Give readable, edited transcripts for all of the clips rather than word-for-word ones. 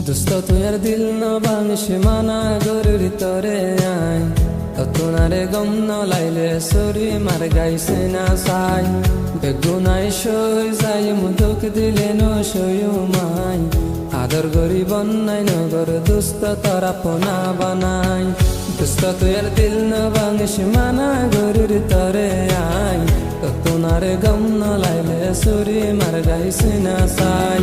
দোস্ত তুই আর দিল ন ভাঙিস মানা গরুর তরে আই ততনারে গম ন লাইলে সরি মার গাইছে না সাই বেগুনাই সই যাই মুদুক দিলে ন সয়ু মাই আদর গরি বন্যাই নগর দুস্ত তরা পোনা বানাই দোস্ত তুই আর দিল ন ভাঙিস মানা গরুর তরে আই ততনারে গম ন লাইলে সরি মার গাইছে না সাই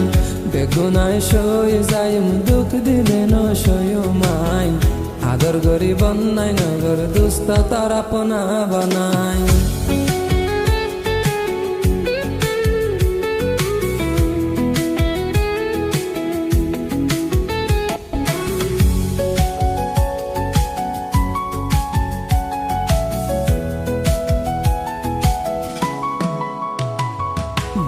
বেগুনাই সই যাই মুদুক দিলে ন সয়ু মাই আদর গরি বন্যাই নগর দুস্ত তারা পোনা বানাই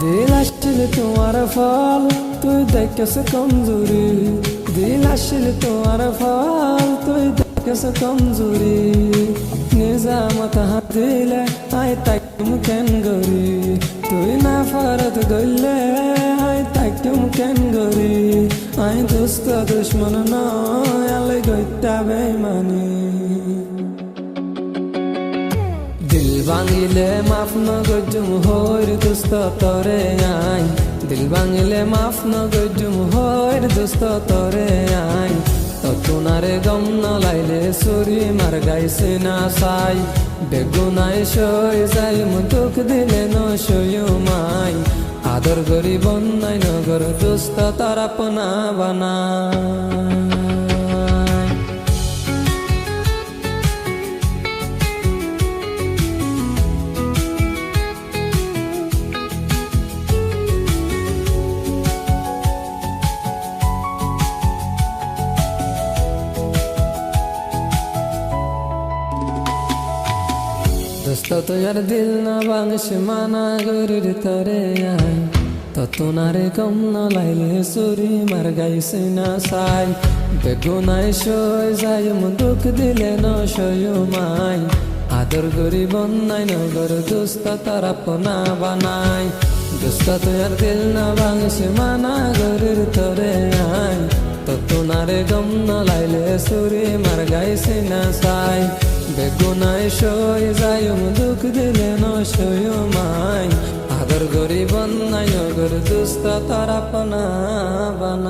दिल आशिल तुम्हारा फल तुई देख से कमजोरी दिल आशिल तुम्हारा फल तुई देख से कमजोरी निजामत हाथ दिले आई तक तुम कैन गरी तुई ना फरत गले आई तक तुम कैन गरी आई दोस्त दुश्मन न आले गइता बेईमानी दिल भांगिले माफ न गजुम होर दोस्त तोरे आई दिल भांगिले माफ न गजुम होर दोस्त तोरे आई ततुनारे गम न लाइले सुरी मार गाइसे ना साई बेगुनाई सई जाई मुदुक दिले न सयु माई आदर गरी बन्नाई नगर दोस्त तारा पोना बानाई दोस्त तो यार दिल न भांगिस माना गरुर तरे आई ततुनारे गम न लाइले सुरी मार गाइसे ना साई बेगुनाई सई जाई मुदुक दिले न सयु माई आदर गरी बन्नाई नगर दोस्त तारा पोना बानाई दोस्त तो यार दिल न भांगिस माना गरुर तरे आई ततुनारे गम न लाइले सुरी मार गाइसे ना साई বেগুনাই সই যাই মুদুক দিলে ন সয়ু মাই আদর গরি বন্যাই নগর দুস্ত তারা পোনা বানাই।